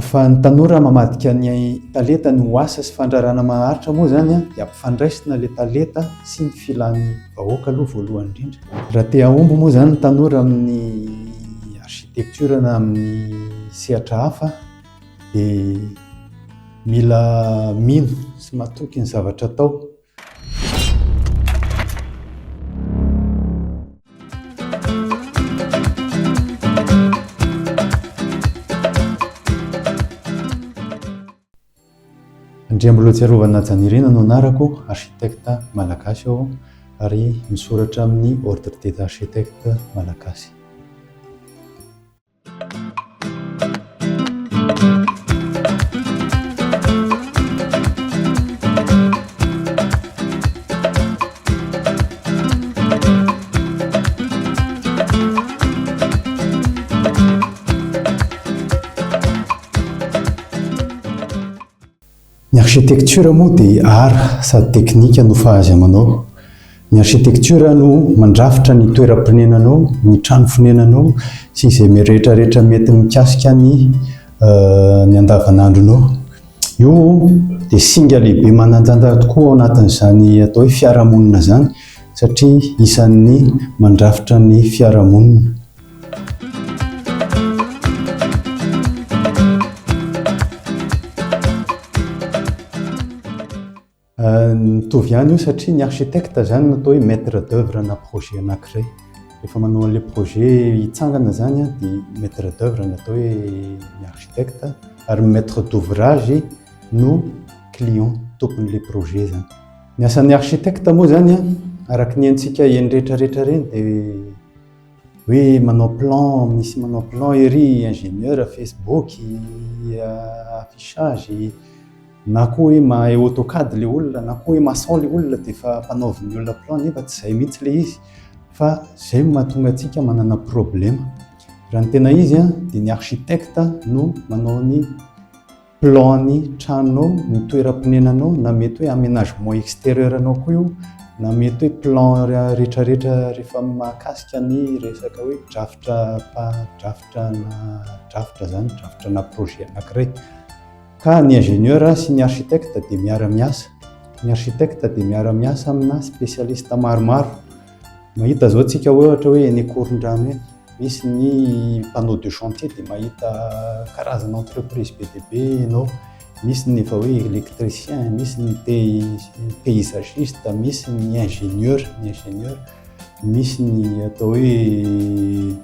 Fa ny tanora mamadika ny talenta ny ho asa sy fandrarana maharitra moa zany dia ampifandraisina ilay talenta sy ny filan'ny vahoaka aloha voalohany indrindra. Raha te ahomby moa zany ny tanora amin'ny architecture na amin'ny sehatra hafa dia mila mino sy matoky ny zavatra atao. Andriambolotserovana Janirina no anarako, architecte malagasy aho ary misoratra amin'ny ordre des architectes malagasy. Ny architecture moa dia art sady teknika no fahazamanao. Ny architecture no mandrafitra ny toeram-ponenanao, ny trano fonenanao sy izay rehetrarehetra mety mikasika ny andavanandronao. Io dia singa lehibe manan-danja tokoa ao anatin'izany atao hoe fiarahamonina zany satria isan'ny mandrafitra ny fiarahamonina. Mitovy ihany io satria ny architecte zany natao hoe maître d'œuvre na projet anankiray. Rehefa manao an'ilay projet hitsangana zany dia maître d'œuvre natao hoe ny architecte ary maître d'ouvrage no client tompon'ilay projet zany. Ny asan'ny architecte moa zany araka ny haintsika eny rehetrarehetra reny dia hoe manao plan, misy manao plan ery ingénieur Facebook, affichage na koa hoe mahay AutoCAD ilay olona na koa hoe maçon ilay olona dia efa mpanaovy ny olona plan nefa tsy izay mihitsy ilay izy fa izay mahatonga antsika manana problème. Raha ny tena izy dia ny architecte no manao ny plan ny tranonao, ny toeram-ponenanao na mety hoe aménagement extérieur anao koa io na mety hoe plan rehetrarehetra rehefa mahakasika ny resaka hoe drafitra na projet anankiray. Ka ny ingénieur sy ny architecte dia miara-miasa. Ny architecte dia miara-miasa amina spécialiste maromaro. Mahita zao tsika ohatra hoe eny Akorondrano eny misy ny panneau de chantier dia mahita karazana entreprise be dia be ianao. Misy ny efa hoe électricien, misy ny paysagiste, misy ny ingénieur, misy ny atao hoe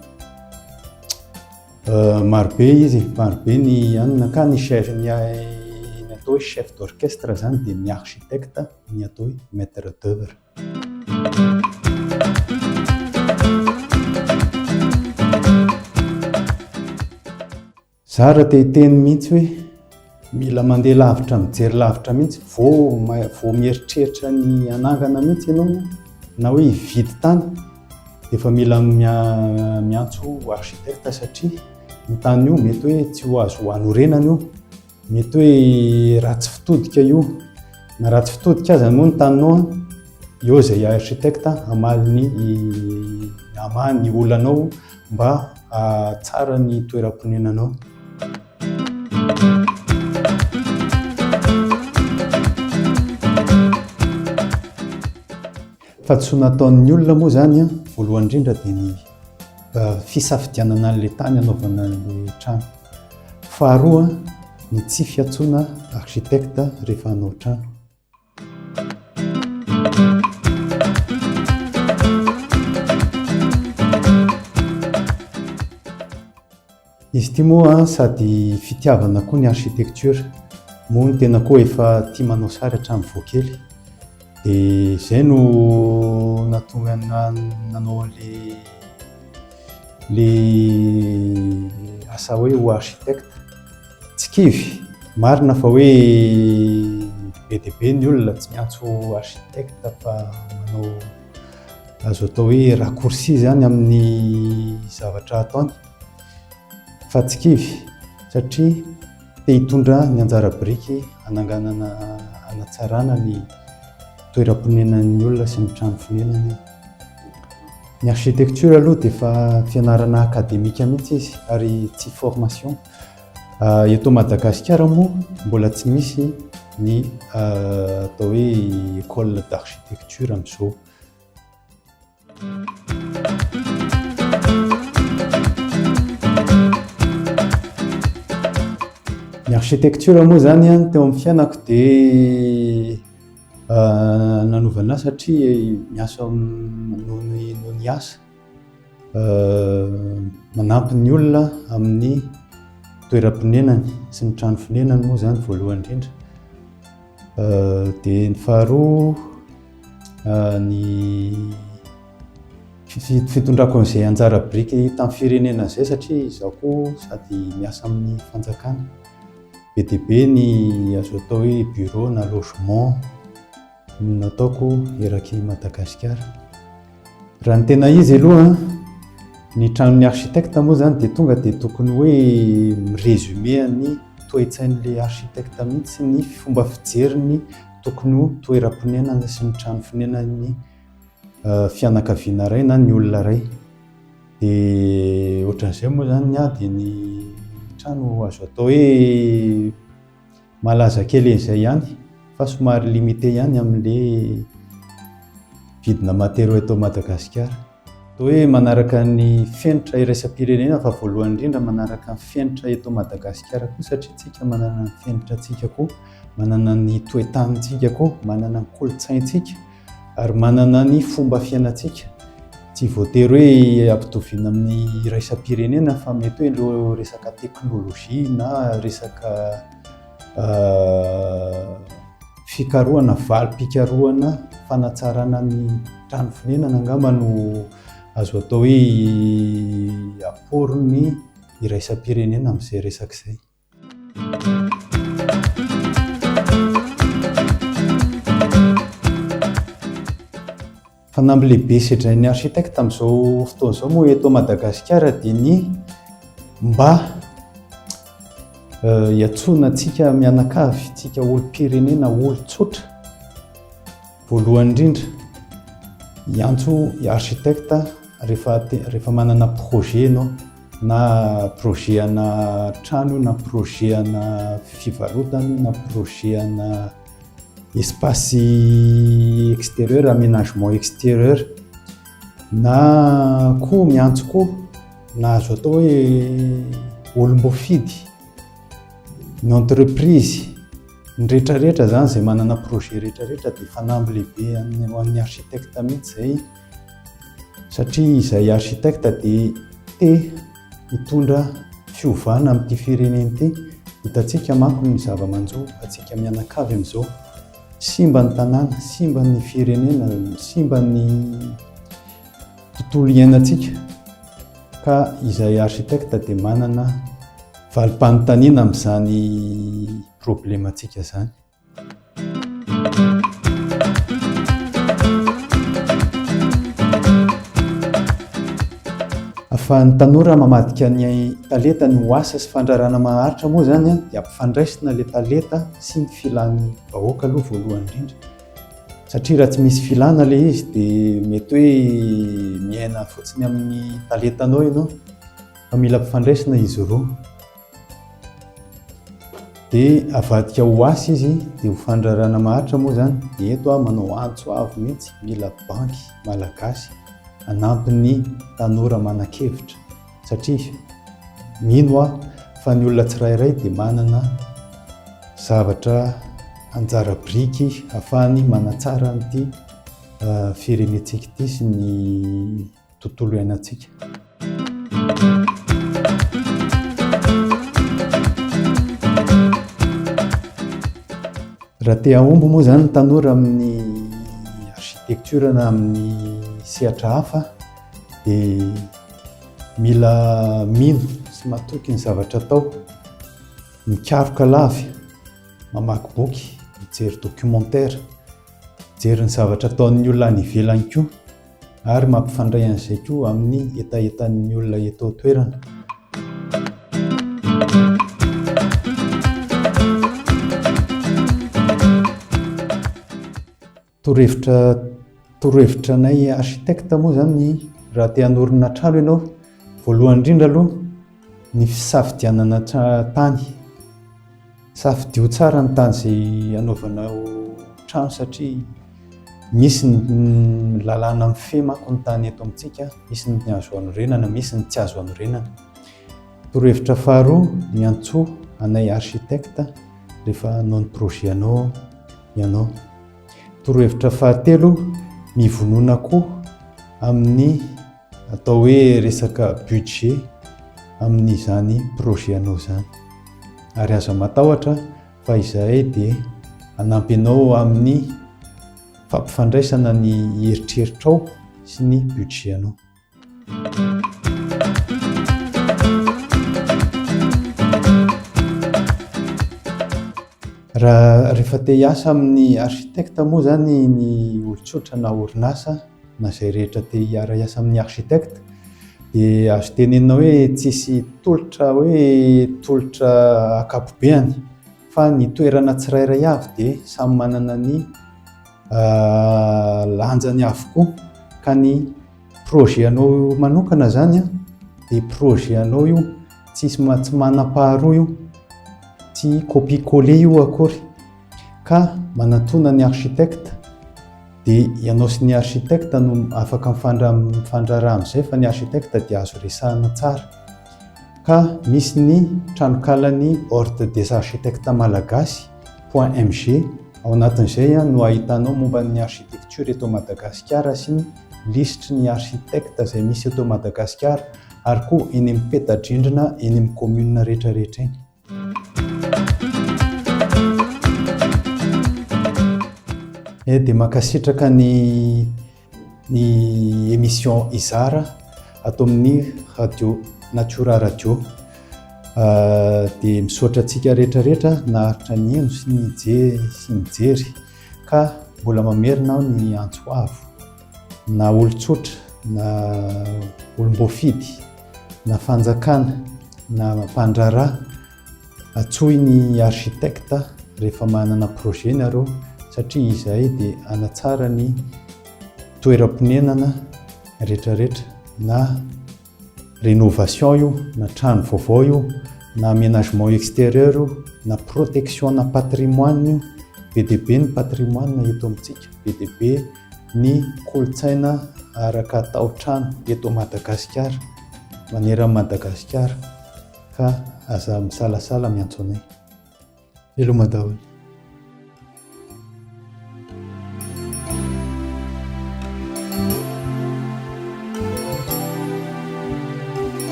marobe izy, marobe ny anona ka ny chef ny atao hoe chef d'orchestre zany dia ny architecte, ny atao hoe maître d'œuvre. Za raha te hiteny mihitsy hoe mila mandeha lavitra, mijery lavitra mihitsy vao mieritreritra ny anangana mihitsy ianao na hoe hividy tany dia efa mila miantso architecte satria ny tany io mety hoe tsy ho azo hanorenana io, mety hoe ratsy fitodika io, na ratsy fitodika aza moa ny taninao eo izay architecte amaly ny olanao mba tsara ny toeram-ponenanao. Fa tsy ho nataon'ny olona moa zany voalohany indrindra dia ny fisafidianana an'ilay tany anaovana an'ilay trano. Faharoa ny tsy fiantsoana architecte rehefa hanao trano. Izy ity moa sady fitiavana koa ny architecture, moa ny tena koa efa tia manao sary hatramin'ny voakely. Dia izay no nahatonga nanao le asa hoe ho architecte. Tsy kivy, marina fa hoe be dia be ny olona tsy miantso architecte fa manao azo atao hoe raccourci zany amin'ny zavatra ataony. Fa tsy kivy satria te hitondra ny anjara biriky hananganana hanatsarana ny toeram-ponenan'ny olona sy ny trano fonenany. Ny architecture aloha dia efa fianarana akademika mihitsy izy ary tsy formation Eto Madagasikara moa mbola tsy misy ny atao hoe école d'architecture amin'izao. Ny architecture moa zany teo amin'ny fiainako dia nanovana satria miasa noho ny asa manampy ny olona amin'ny toeram-ponenany sy ny trano fonenany moa zany voalohany indrindra. Dia ny faharoa ny fitondrako an'izay anjara biriky tamin'ny firenena izay satria izaho koa sady miasa amin'ny fanjakana. Be dia be ny azo atao hoe bureau na logement nataoko eraky Madagasikara. Raha ny tena izy aloha ny tranon'ny architecte moa zany dia tonga dia tokony hoe miresume ny toe-tsain'ilay architecte mihitsy ny fomba fijeriny tokony ho toeram-ponenana sy ny trano fonenan'ny fianakaviana iray na ny olona iray. Dia ohatran'izay moa zany dia ny trano azo atao hoe malaza kely izay ihany fa somary limité ihany amin'ilay vidina matériaux eto Madagasikara. Atao hoe manaraka ny fenitra iraisam-pirenena fa voalohany indrindra manaraka ny fenitra eto Madagasikara koa satria tsika manana ny fenitrantsika koa, manana ny toe-tanintsika koa, manana ny kolontsaintsika ary manana ny fomba fiainantsika. Tsy voatery hoe ampitoviana amin'ny iraisam-pirenena fa mety hoe ilay resaka teknôlôjia na resaka fikarohana, valim-pikarohana, fanatsarana ny trano fonenana angamba no azo atao hoe aporin'ny iraisam-pirenena amin'izay resaka izay. Fanamby lehibe sedrain'ny architecte amin'izao fotoana izao moa eto Madagasikara dia ny mba hiantsoana antsika mianakavy, tsika olom-pirenena, olon-tsotra. Voalohany indrindra hiantso architecte rehefa manana projet ianao na projet ana trano na projet ana fivarotana na projet ana espace extérieur, aménagement extérieur, na koa miantso koa na azo atao hoe olom-boafidy, ny entreprise, ny rehetrarehetra zany izay manana projet rehetrarehetra dia fanamby lehibe ho an'ny architecte mihitsy izay, satria izay architecte dia te hitondra fiovana amin'ity firenena ity. Hitantsika manko ny zava-manjo antsika mianakavy amin'izao, simba ny tanàna, simba ny firenena, simba ny tontolo iainantsika ka izay architecte dia manana valim-panontaniana amin'izany problemantsika zany. Ahafahan'ny tanora mamadika ny talentany ho asa sy fandrarana maharitra moa zany dia ampifandraisina ilay talenta sy ny filan'ny vahoaka aloha voalohany indrindra. Satria raha tsy misy filana ilay izy dia mety hoe miaina fotsiny amin'ny talentanao ianao, fa mila ampifandraisina izy roa. Dia avadika ho asa izy dia ho fandrarana maharitra moa zany dia eto manao antso avo mihitsy mila banky malagasy hanampy ny tanora manan-kevitra, satria mino fa ny olona tsirairay dia manana zavatra anjara biriky ahafahany manatsara an'ity firenentsika ity sy ny tontolo iainantsika. Raha te hahomby moa zany ny tanora amin'ny architecture na amin'ny sehatra hafa dia mila mino sy matoky ny zavatra atao, mikaroka lavy, mamaky boky, mijery documentaire, mijery ny zavatra ataon'ny olona any ivelany koa ary mampifandray an'izay koa amin'ny etaetan'ny olona eto an-toerana. Torohevitranay architecte moa zany raha te hanorina trano ianao, voalohany indrindra aloha ny fisafidianana tany. Safidio tsara ny tany izay anaovanao trano satria misy ny lalàna mifehy manko ny tany eto amintsika, misy ny azo anorenana, misy ny tsy azo anorenana. Torohevitra faharoa miantsoa anay architecte rehefa hanao ny projet ianao. Torohevitra fahatelo mivonona koa amin'ny atao hoe resaka budget amin'izany projet anao zany. Ary aza matahotra fa izahay dia hanampy anao amin'ny fampifandraisana ny heritreritrao sy ny budget anao. Raha rehefa te hiasa amin'ny architecte moa zany ny olon-tsotra na orinasa na izay rehetra te hiara-hiasa amin'ny architecte dia azo tenenina hoe tsisy tolotra akapobeany, fa ny toerana tsirairay avy dia samy manana ny lanjany avokoa. Ka ny projet anao manokana zany dia projet anao io tsy manam-paharoa io, tsy copie-coller io akory. Ka manatona ny architecte dia ianao sy ny architecte no afaka mifandraraha amin'izay, fa ny architecte dia azo resahana tsara. Ka misy ny tranonkalany ordre des architectes malagasy .mg, ao anatin'izay no ahitanao momba ny architecture eto Madagasikara sy ny lisitry ny architecte izay misy eto Madagasikara, ary koa eny amin'ny peta-drindrina eny amin'ny commune rehetrarehetra eny. Dia mankasitraka ny émission Izara atao amin'ny radio Natura Radio. Dia misaotra antsika rehetrarehetra naharitra ny eno sy ny mijery, ka mbola mamerina aho ny antsoavo na olon-tsotra na olom-boafidy na fanjakana na mpandraraha, atsoy ny architecte rehefa manana projet nareo, satria izahay dia hanatsara ny toeram-ponenana rehetrarehetra, na rénovation io, na trano vaovao io, na aménagement extérieur io, na protection na patrimoine io. Be dia be ny patrimoine eto amintsika, be dia be ny kolontsaina araka tao-trano eto Madagasikara, maneran'i Madagasikara, ka aza misalasala miantso anay. Hello madaholo.